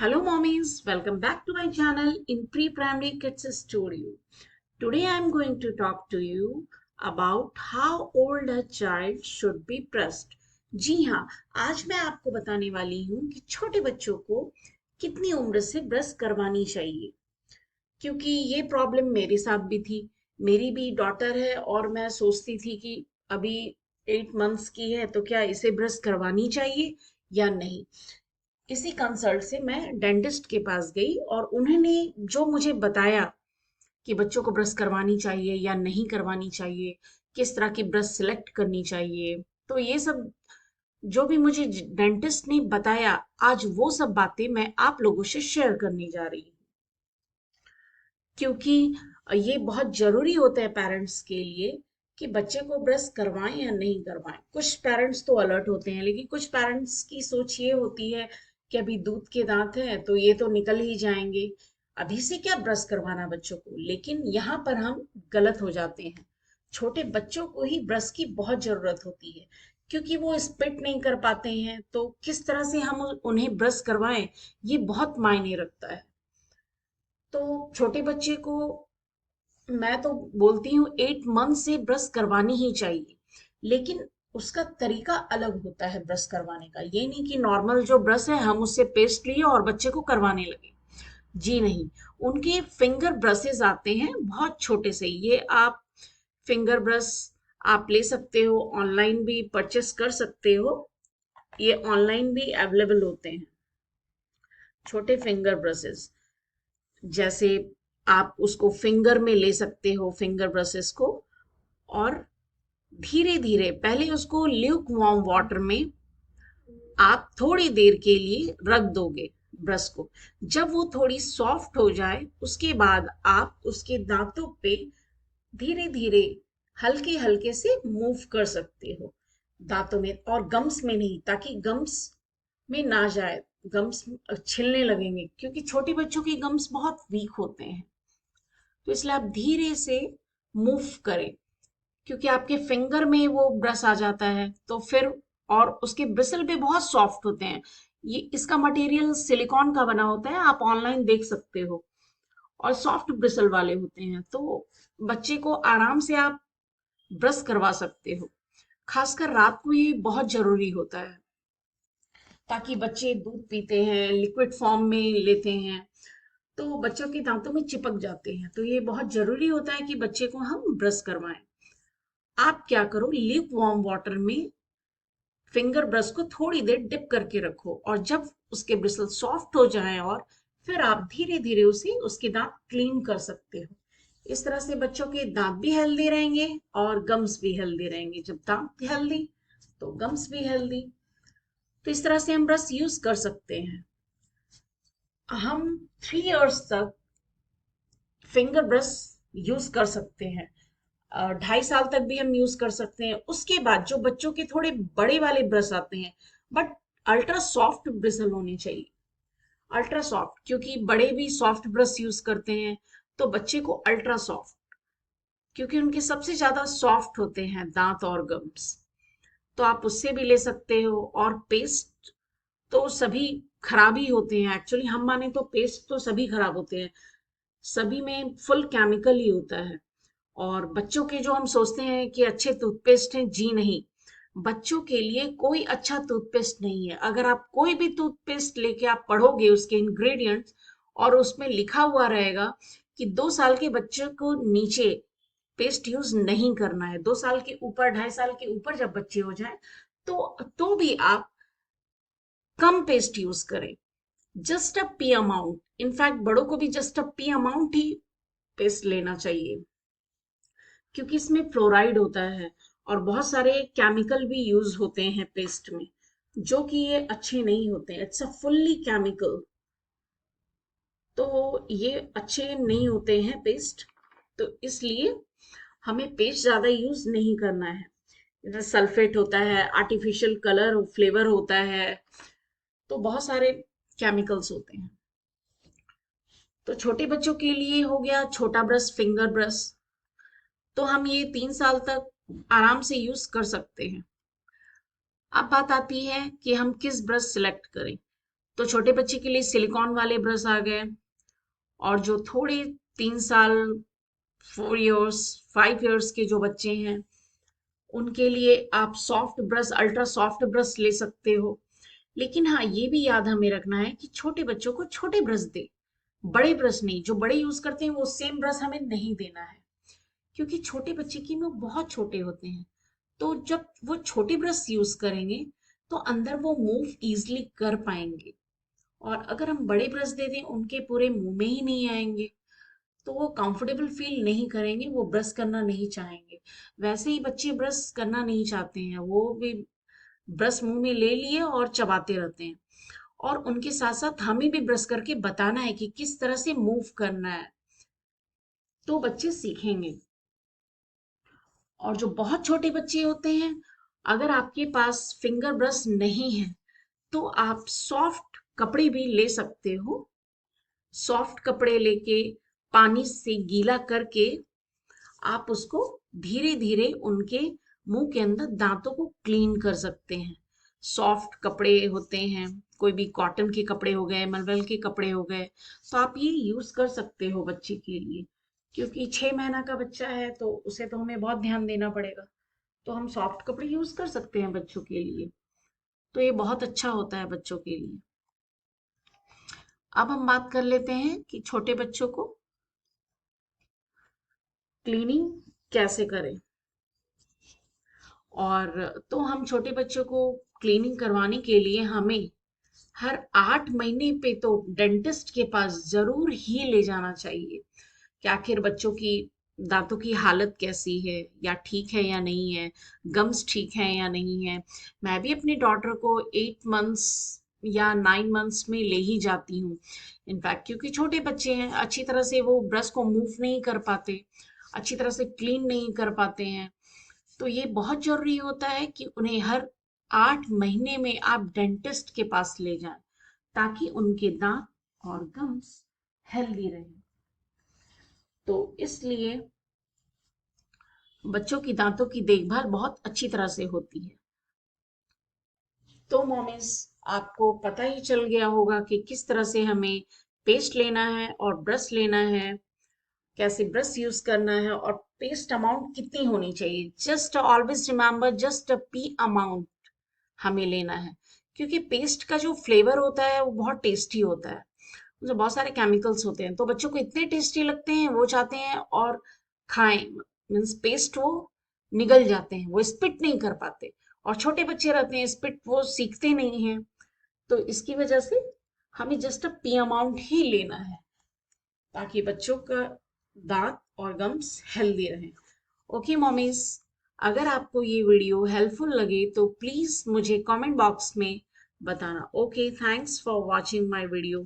Hello mommies, welcome back to my channel in Pre-Primary Kids Studio. Today I am going to talk to you about how old a child should be brushed. जी हाँ, आज मैं आपको बताने वाली हूँ कि छोटे बच्चों को कितनी उम्र से ब्रश करवानी चाहिए, क्योंकि ये प्रॉब्लम मेरे साथ भी थी। मेरी भी डॉटर है और मैं सोचती थी कि अभी 8 मंथ्स की है तो क्या इसे ब्रश करवानी चाहिए या नहीं। इसी कंसल्ट से मैं डेंटिस्ट के पास गई और उन्होंने जो मुझे बताया कि बच्चों को ब्रश करवानी चाहिए या नहीं करवानी चाहिए, किस तरह की ब्रश सिलेक्ट करनी चाहिए, तो ये सब जो भी मुझे डेंटिस्ट ने बताया, आज वो सब बातें मैं आप लोगों से शेयर करने जा रही हूँ, क्योंकि ये बहुत जरूरी होता है पेरेंट्स के लिए कि बच्चे को ब्रश करवाएं या नहीं करवाएं। कुछ पेरेंट्स तो अलर्ट होते हैं, लेकिन कुछ पेरेंट्स की सोच ये होती है कि अभी दूध के दांत हैं तो ये तो निकल ही जाएंगे, अभी से क्या ब्रश करवाना बच्चों को। लेकिन यहाँ पर हम गलत हो जाते हैं। छोटे बच्चों को ही ब्रश की बहुत जरूरत होती है, क्योंकि वो स्पिट नहीं कर पाते हैं, तो किस तरह से हम उन्हें ब्रश करवाएं, ये बहुत मायने रखता है। तो छोटे बच्चे को मैं तो बोलती हूँ 8 मंथ से ब्रश करवानी ही चाहिए, लेकिन उसका तरीका अलग होता है ब्रश करवाने का। ये नहीं कि नॉर्मल जो ब्रश है हम उससे पेस्ट लिए और बच्चे को करवाने लगे। जी नहीं, उनके फिंगर ब्रशेस आते हैं बहुत छोटे से। ये आप फिंगर ब्रश आप ले सकते हो, ऑनलाइन भी परचेस कर सकते हो। ये ऑनलाइन भी अवेलेबल होते हैं, छोटे फिंगर ब्रशेस। जैसे आप उसको फिंगर में ले सकते हो, फिंगर ब्रशेस को, और धीरे धीरे पहले उसको ल्यूक वार्म वाटर में आप थोड़ी देर के लिए रख दोगे ब्रश को। जब वो थोड़ी सॉफ्ट हो जाए उसके बाद आप उसके दांतों पे धीरे धीरे हल्के हल्के से मूव कर सकते हो, दांतों में और गम्स में नहीं, ताकि गम्स में ना जाए। गम्स छिलने लगेंगे, क्योंकि छोटे बच्चों की गम्स बहुत वीक होते हैं। तो इसलिए आप धीरे से मूव करें, क्योंकि आपके फिंगर में वो ब्रश आ जाता है तो फिर, और उसके ब्रिसल भी बहुत सॉफ्ट होते हैं। ये इसका मटेरियल सिलिकॉन का बना होता है, आप ऑनलाइन देख सकते हो, और सॉफ्ट ब्रिसल वाले होते हैं, तो बच्चे को आराम से आप ब्रश करवा सकते हो। खासकर रात को ये बहुत जरूरी होता है, ताकि बच्चे दूध पीते हैं, लिक्विड फॉर्म में लेते हैं, तो बच्चों के दांतों में चिपक जाते हैं। तो ये बहुत जरूरी होता है कि बच्चे को हम ब्रश करवाएं। आप क्या करो, ल्यूक वार्म वाटर में फिंगर ब्रश को थोड़ी देर डिप करके रखो, और जब उसके ब्रिसल सॉफ्ट हो जाएं, और फिर आप धीरे धीरे उसे उसके दांत क्लीन कर सकते हो। इस तरह से बच्चों के दांत भी हेल्दी रहेंगे और गम्स भी हेल्दी रहेंगे। जब दांत हेल्दी तो गम्स भी हेल्दी। तो इस तरह से हम ब्रश यूज कर सकते हैं। हम 3 इयर्स तक फिंगर ब्रश यूज कर सकते हैं, 2.5 साल तक भी हम यूज कर सकते हैं। उसके बाद जो बच्चों के थोड़े बड़े वाले ब्रश आते हैं, बट अल्ट्रा सॉफ्ट ब्रिसल होने चाहिए। अल्ट्रा सॉफ्ट, क्योंकि बड़े भी सॉफ्ट ब्रश यूज करते हैं, तो बच्चे को अल्ट्रा सॉफ्ट, क्योंकि उनके सबसे ज्यादा सॉफ्ट होते हैं दांत और गम्स। तो आप उससे भी ले सकते हो। और पेस्ट तो सभी खराब ही होते हैं, एक्चुअली हम माने तो पेस्ट तो सभी खराब होते हैं, सभी में फुल केमिकल ही होता है। और बच्चों के जो हम सोचते हैं कि अच्छे टूथपेस्ट हैं, जी नहीं, बच्चों के लिए कोई अच्छा टूथपेस्ट नहीं है। अगर आप कोई भी टूथपेस्ट लेके आप पढ़ोगे उसके इंग्रेडिएंट्स, और उसमें लिखा हुआ रहेगा कि 2 साल के बच्चे को नीचे पेस्ट यूज नहीं करना है, 2 साल के ऊपर, 2.5 साल के ऊपर जब बच्चे हो जाएं, तो भी आप कम पेस्ट यूज करें, just a P amount. In fact बड़ों को भी just a P amount he paste लेना चाहिए, क्योंकि इसमें फ्लोराइड होता है और बहुत सारे केमिकल भी यूज होते हैं पेस्ट में, जो कि ये अच्छे नहीं होते। इट्स अ फुल्ली केमिकल, तो ये अच्छे नहीं होते हैं पेस्ट। तो इसलिए हमें पेस्ट ज्यादा यूज नहीं करना है। जैसे सल्फेट होता है, आर्टिफिशियल कलर फ्लेवर होता है, तो बहुत सारे केमिकल्स होते हैं। तो छोटे बच्चों के लिए हो गया छोटा ब्रश, फिंगर ब्रश, तो हम ये 3 साल तक आराम से यूज कर सकते हैं। अब बात आती है कि हम किस ब्रश सिलेक्ट करें। तो छोटे बच्चे के लिए सिलिकॉन वाले ब्रश आ गए, और जो थोड़े 3 साल, 4 इयर्स, 5 इयर्स के जो बच्चे हैं उनके लिए आप soft brush, ultra soft brush ले सकते हो। लेकिन हाँ, ये भी याद हमें रखना है कि छोटे बच्चों को छोटे ब्रश दे, बड़े ब्रश नहीं। जो बड़े यूज करते हैं वो सेम ब्रश हमें नहीं देना है, क्योंकि छोटे बच्चे की मुंह बहुत छोटे होते हैं। तो जब वो छोटे ब्रश यूज करेंगे तो अंदर वो मूव इजीली कर पाएंगे, और अगर हम बड़े ब्रश दे दें उनके पूरे मुंह में ही नहीं आएंगे, तो वो कंफर्टेबल फील नहीं करेंगे, वो ब्रश करना नहीं चाहेंगे। वैसे ही बच्चे ब्रश करना नहीं चाहते हैं, वो भी ब्रश मुंह में ले लिए और चबाते रहते हैं। और उनके साथ साथ हमें भी ब्रश करके बताना है कि किस तरह से मूव करना है, तो बच्चे सीखेंगे। और जो बहुत छोटे बच्चे होते हैं, अगर आपके पास फिंगर ब्रश नहीं है तो आप सॉफ्ट कपड़े भी ले सकते हो। सॉफ्ट कपड़े लेके पानी से गीला करके आप उसको धीरे धीरे उनके मुंह के अंदर दांतों को क्लीन कर सकते हैं। सॉफ्ट कपड़े होते हैं, कोई भी कॉटन के कपड़े हो गए, मलमल के कपड़े हो गए, तो आप ये यूज कर सकते हो बच्चे के लिए। क्योंकि 6 महीना का बच्चा है तो उसे तो हमें बहुत ध्यान देना पड़ेगा, तो हम सॉफ्ट कपड़े यूज कर सकते हैं बच्चों के लिए। तो ये बहुत अच्छा होता है बच्चों के लिए। अब हम बात कर लेते हैं कि छोटे बच्चों को क्लीनिंग कैसे करें। और तो हम छोटे बच्चों को क्लीनिंग करवाने के लिए हमें हर 8 महीने पे तो डेंटिस्ट के पास जरूर ही ले जाना चाहिए, कि आखिर बच्चों की दांतों की हालत कैसी है, या ठीक है या नहीं है, गम्स ठीक है या नहीं है। मैं भी अपनी डॉटर को 8 मंथ्स या 9 मंथ्स में ले ही जाती हूँ। इनफैक्ट क्योंकि छोटे बच्चे हैं, अच्छी तरह से वो ब्रश को मूव नहीं कर पाते, अच्छी तरह से क्लीन नहीं कर पाते हैं। तो ये बहुत जरूरी होता है कि उन्हें हर 8 महीने में आप डेंटिस्ट के पास ले जाएं, ताकि उनके दांत और गम्स हेल्दी रहें। तो इसलिए बच्चों की दांतों की देखभाल बहुत अच्छी तरह से होती है। तो मोमिस, आपको पता ही चल गया होगा कि किस तरह से हमें पेस्ट लेना है और ब्रश लेना है, कैसे ब्रश यूज करना है, और पेस्ट अमाउंट कितनी होनी चाहिए। Just always remember, just a P amount हमें लेना है। क्योंकि पेस्ट का जो फ्लेवर होता है वो बहुत टेस्टी होता है, उसमें बहुत सारे केमिकल्स होते हैं, तो बच्चों को इतने टेस्टी लगते हैं, वो चाहते हैं और खाएं। मीन्स पेस्ट वो निगल जाते हैं, वो स्पिट नहीं कर पाते। और छोटे बच्चे रहते हैं, स्पिट वो सीखते नहीं हैं। तो इसकी वजह से हमें जस्ट अ पी अमाउंट ही लेना है, ताकि बच्चों का दांत और गम्स हेल्दी रहें। ओके मॉमीज, अगर आपको ये वीडियो हेल्पफुल लगे तो प्लीज मुझे कमेंट बॉक्स में बताना। Okay, thanks for watching my video.